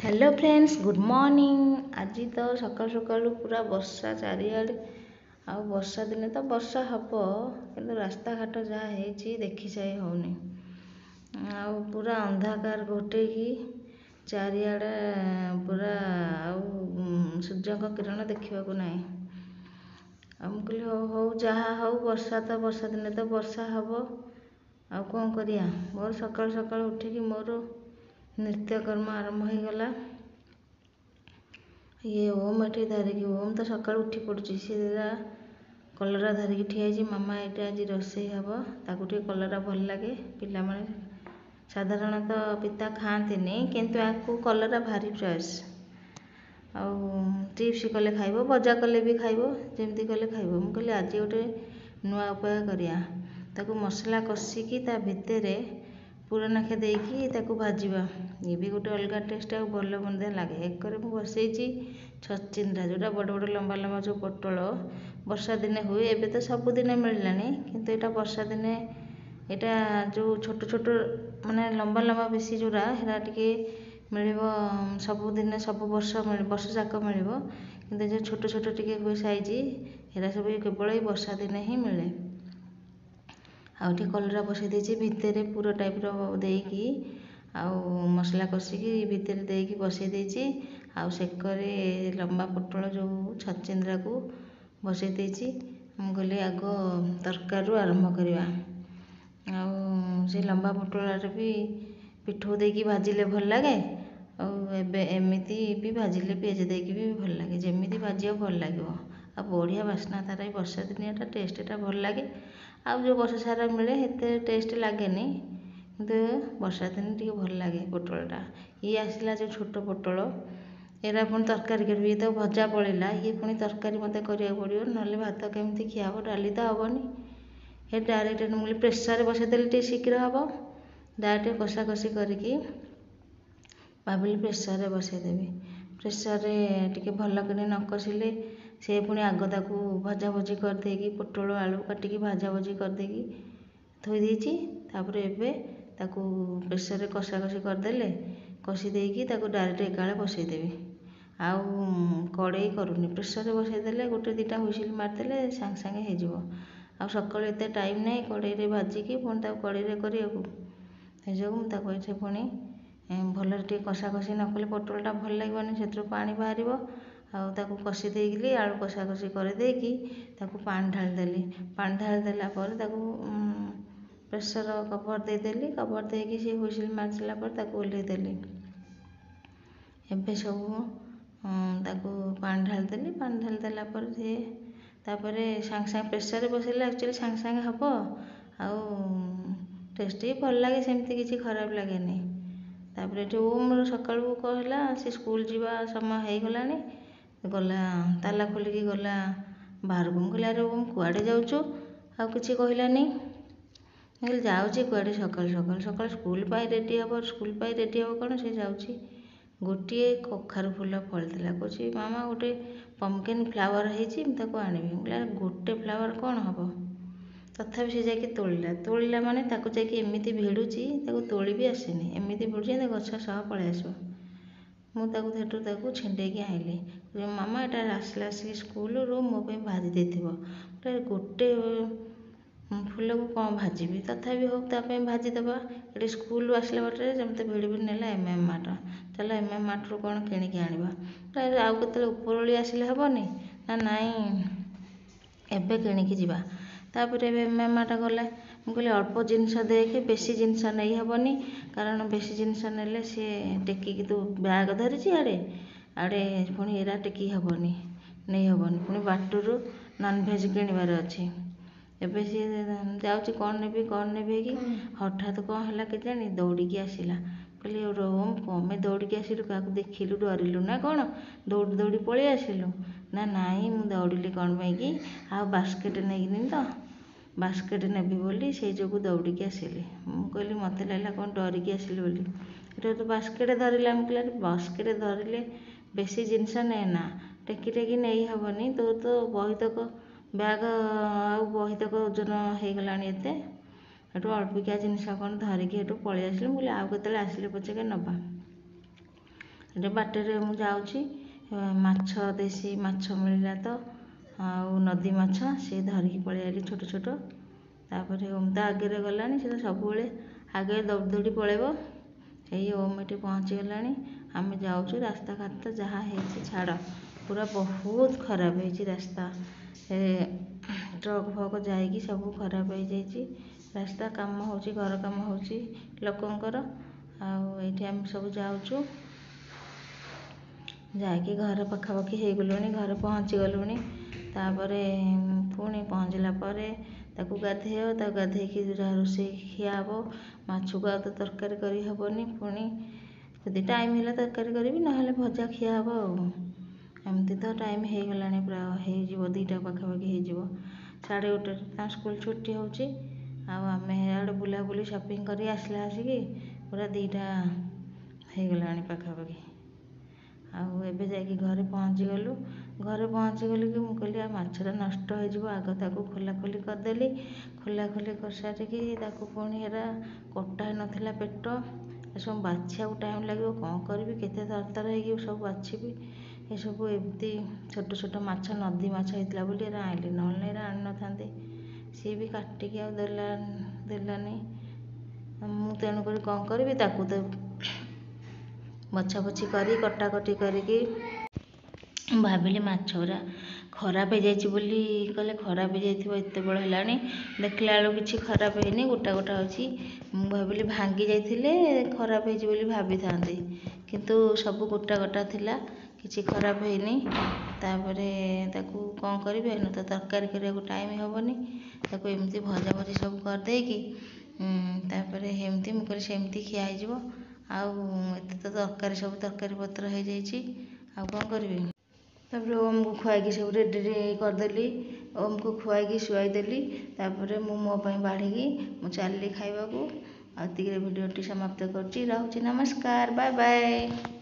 Hello friends good morning. आज तो सकाल सकाल पूरा वर्षा चारिआडे वर्षा दिने तो वर्षा हम कि रास्ता घाट जहाँ है देखी जाए होनी पूरा अंधाकार घोटेकी चारिआडे पूरा सूर्य किरण देखा ना कहली हो हो जहाँ हो वर्षा तो वर्षा दिने तो वर्षा हम आ कौन करिया। मोर सकाल सकाल उठिकी मोर नित्यकर्म आरंभ हो गला। ये ओम एटी धरिकी ओम तो सकाल उठी पड़ी सी कलरा धरिकी ठिया मामा ये आज रोसे हम ताकू कलरा भल लगे पिला माने साधारणतः पिता खाआंतीनी किंतु आपको कलरा भारी चॉइस चिप्स कले खाइब भजा कले भी खाइब जमती कले खाइब। मु कहली आज गोटे नुआ उपाय करिया ताकू मसला कषिकी ता भितर पूरा नाखे देकी ताकू भाजिबा ये भी गोटे अलग टेस्ट आ भल मंद लगे। एक बसई छचिंद्रा जोटा बड़ बड़ लंबा लंबा जो पोटल वर्षा दिने हुए एबे तो सबुदिने मिललानी किंतु एटा वर्षा दिने एटा जो छोट छोट माने लंबा लंबा बेसी जोरा हेरा टिके मिलिबो सबुदिने सब वर्ष जाक मिलिबो किंतु जो छोट छोट टिके हुए साइज हेरा सब केवल वर्षा दिने ही मिले। आउटे कलरा बसई देछि भितर पूरा टाइप रो देकी मसला कषिकी भितर देकी बसई देछि सेकरे लंबा पोटल जो छचिंद्रा को बसई देछि। मु कहली आग तरकारी आरंभ करवा से लंबा पोटल भी पिठो देकी भाजिले भल लगे एमती भी भाजिले पियाज देकी भी भल लगे जमीती भाजिया भल लगे आ बढ़िया बास्ना तार वर्षा दिनिया टेस्टा भल लगे जो वर्ष सारा मिले हेते टेस्ट लगे किंतु वर्षा दिन टी भल लगे पोटलटा। ये आसला जो छोट पोटल एरा पुणी तरकारी कर ये तो भजा पड़ेगा ये पुणी तरकारी मत करा पड़ो ना भात केमती खियाब डाली तो हेनी हे डायरेक्ट मुझे प्रेसर बसईदेली टे शीघ्र हम डायरेक्ट कषा कषि करके भाविली प्रेसर बसईदेवी प्रेसर टे भल कि न कषिले से पुणी आग ताकू भजा भजी करदेकी पोटल आलू काटिकी भाजा भजी करदेकी थोई देछि तापरे एबे ताकू प्रेसर कषा कषि करदेले कषि देकी ताकू डायरेक्ट एकाले बसईदेवी कड़े करूनी प्रेसर बसईदेले गोटे दुटा हुइसिल मारदेले सांगे सांगे हो आ सकाल एत टाइम नहीं कड़े भाजिकी पुणी कड़े करने मुझे पुणी भल टे कषा कषि न कले पोटलटा भल लगे से पानी बाहर आउ कषि देली आलू कषा कषि करदेकी पानी ढालीदेली पानी ढालीदेला प्रेसर कवर देदेली कवर देकी सी हुइसिल मार सारापर ओल्लैदेली एबे सब पानी ढालीदेली पानी ढालीदेला सी तापरे सांगे सांगे प्रेसर बसैले एक्चुअली सांगे सांगे हम टेस्ट भी भल लगे सेमती किसी खराब लगे नहीं। तापरे ओम सकाळू कहला से स्कूल जीवा समय हो गलानी गला ताला खोलिकी गला बाहर को कहली अरे ओम कुआडे जाऊचु आ किसी कहलानी कहली जाऊँगी कुआडे सकाल सकाल सकाल स्कूल पाई रेडी हम स्कूल पाई रेडी हम कौन से जाऊँगी गोटे कखारू फूल फलता कौच मामा गोटे पम्पकिन फ्लावर होती आनबी कहला गोटे फ्लावर कौन हम तथापि से जाकि तोड़ा माने जाकि एमती भिड़ुची तोली भी आसेनी एमती भिड़ुची गछ सह पलि आसो मुझे छेडेकी आइली मामा यहाँ आसला आसिक स्कूल रू मो भाजी दे गोटे फूल को कौन भाजी तथापि हो भाजीदेवा ये स्कूल आसला बाटे जमते भिड़ भिड़ नेला एम मार्ट चल एम मार्ट रू कौन किणिकी आनिबा आउ केते उपरओଳି आसिले हेबनी ना नाई एबे किणिकी जीवा। तापर एम मार्ट गला मुझे कहली अल्प जिनस देखे बेसी जिनस नहीं हेबनी कारण बेसी जिनस नेले सी टेकिकी तू बैग धरी आड़े आड़े पुणी एरा टेकी हेबनी नहीं हेबनी पुणी बाटरू नॉनभेज किणवार अच्छी एबे सी जाऊँगी कौन नेबी कि हठात कौन है केजाणी दौड़िकी आसला कहली रोम कमे दौड़िकी आसिलु क्या देखिलु डरिलु ना कौन दौड़ी दौड़ी पलि आसिलु ना नाई मु दौड़िली कौन कि बास्केट नहीं तो बास्केट नेबी बोली से जो दौड़िकी आसिली मु कहली मत लगे कौन डरिकी आसिली बोली तो बास्केट धरला मुझे बास्केट धरले बेसी जिनस नेना टेकी टेकी नहीं हेबनी तो बहीतक बैग बहीतक ओजन हो गलानी एते हेटू अल्पिका जिनस कौन धरिकी हेटू पलि आसिली मुझे आउ केते आसिले पछे नबा ଏଠି ବାଟରେ ମୁଁ ଯାଉଛି ମାଛ ଦେଶୀ ମାଛ ମିଳିଲା ତ ଆଉ ନଦୀ ମାଛ ସେ ଧରିକି ପଳେଇ ଆଇଲି ଛୋଟ ଛୋଟ। ତାପରେ ଓମ୍ ତ ଆଗରେ ଗଲାଣି, ସେ ତ ସବୁବେଳେ ଆଗରେ ଦୌଡ଼ି ଦୌଡ଼ି ପଳେଇବ। ଏଇ ଓମ୍ ଏଠି ପହଞ୍ଚିଗଲାଣି। ଆମେ ଯାଉଛୁ। ରାସ୍ତାଘାଟ ତ ଯାହା ହେଇଛି ଛାଡ଼, ପୁରା ବହୁତ ଖରାପ ହେଇଛି ରାସ୍ତା। ଟ୍ରକ୍ ଫକ୍ ଯାଇକି ସବୁ ଖରାପ ହେଇଯାଇଛି ରାସ୍ତା। କାମ ହେଉଛି, ଘର କାମ ହେଉଛି ଲୋକଙ୍କର। ଆଉ ଏଇଠି ଆମେ ସବୁ ଯାଉଛୁ, ଯାଇକି ଘର ପାଖାପାଖି ହେଇଗଲୁଣି, ଘରେ ପହଞ୍ଚିଗଲୁଣି। ତାପରେ ପୁଣି ପହଞ୍ଚିଲା ପରେ ତାକୁ ଗାଧେଇବ, ତାକୁ ଗାଧେଇକି ଯାହା ରୋଷେଇ ଖିଆ ହେବ। ମାଛକୁ ଆଉ ତ ତରକାରୀ କରି ହେବନି, ପୁଣି ଯଦି ଟାଇମ୍ ହେଲା ତରକାରୀ କରିବି, ନହେଲେ ଭଜା ଖିଆ ହେବ ଆଉ। ଏମିତି ତ ଟାଇମ୍ ହେଇଗଲାଣି, ପ୍ରାୟ ହେଇଯିବ 2ଟା ପାଖାପାଖି ହେଇଯିବ। 1:30ରେ ତାଙ୍କ ସ୍କୁଲ ଛୁଟି ହେଉଛି। ଆଉ ଆମେ ଇଆଡ଼େ ବୁଲାବୁଲି ସପିଂ କରି ଆସିଲା ଆସିକି ପୁରା 2ଟା ହେଇଗଲାଣି ପାଖାପାଖି। ଆଉ ଏବେ ଯାଇକି ଘରେ ପହଞ୍ଚିଗଲୁ। ଘରେ ପହଞ୍ଚିଗଲି କି ମୁଁ କହିଲି ଆଉ ମାଛଟା ନଷ୍ଟ ହେଇଯିବ, ଆଗ ତାକୁ ଖୋଲାଖୋଲି କରିଦେଲି। ଖୋଲାଖୋଲି କରିସାରିକି ତାକୁ ପୁଣି ଏରା କଟା ହେଇନଥିଲା ପେଟ, ଏସବୁ ବାଛିବାକୁ ଟାଇମ୍ ଲାଗିବ। କ'ଣ କରିବି, କେତେ ତରତର ହେଇକି ସବୁ ବାଛିବି। ଏସବୁ ଏମିତି ଛୋଟ ଛୋଟ ମାଛ, ନଦୀ ମାଛ ହେଇଥିଲା ବୋଲି ଏରା ଆଣିଲି, ନହେଲେ ଏରା ଆଣିନଥାନ୍ତି। ସିଏ ବି କାଟିକି ଆଉ ଦେଲାନି। ମୁଁ ତେଣୁକରି କ'ଣ କରିବି, ତାକୁ ତ ବଛାବଛି କରି କଟାକଟି କରିକି ଭାବିଲି ମାଛ ଗୁରା ଖରାପ ହେଇଯାଇଛି ବୋଲି, କହିଲେ ଖରାପ ହେଇଯାଇଥିବ ଏତେ ବେଳ ହେଲାଣି। ଦେଖିଲା ବେଳକୁ କିଛି ଖରାପ ହେଇନି, ଗୋଟା ଗୋଟା ଅଛି। ମୁଁ ଭାବିଲି ଭାଙ୍ଗି ଯାଇଥିଲେ ଖରାପ ହେଇଛି ବୋଲି ଭାବିଥାନ୍ତି, କିନ୍ତୁ ସବୁ ଗୋଟା ଗୋଟା ଥିଲା, କିଛି ଖରାପ ହେଇନି। ତାପରେ ତାକୁ କ'ଣ କରିବି, ଏଇନେ ତ ତରକାରୀ କରିବାକୁ ଟାଇମ୍ ହେବନି। ତାକୁ ଏମିତି ଭଜାଭଜି ସବୁ କରିଦେଇକି ତାପରେ ଏମିତି ମୁଁ କହିଲି ସେମିତି ଖିଆ ହେଇଯିବ। ଆଉ ଏତେ ତ ତରକାରୀ ସବୁ ତରକାରୀ ପତ୍ର ହେଇଯାଇଛି, ଆଉ କ'ଣ କରିବି। ତାପରେ ଓମ୍କୁ ଖୁଆଇକି ସବୁ ରେଡ଼ି କରିଦେଲି। ଓମ୍କୁ ଖୁଆଇକି ଶୁଆଇଦେଲି। ତାପରେ ମୁଁ ମୋ ପାଇଁ ବାଢ଼ିକି ମୁଁ ଚାଲିଲି ଖାଇବାକୁ। ଆଉ ଏତିକିରେ ଭିଡ଼ିଓଟି ସମାପ୍ତ କରୁଛି। ରହୁଛି, ନମସ୍କାର, ବାଏ ବାଏ।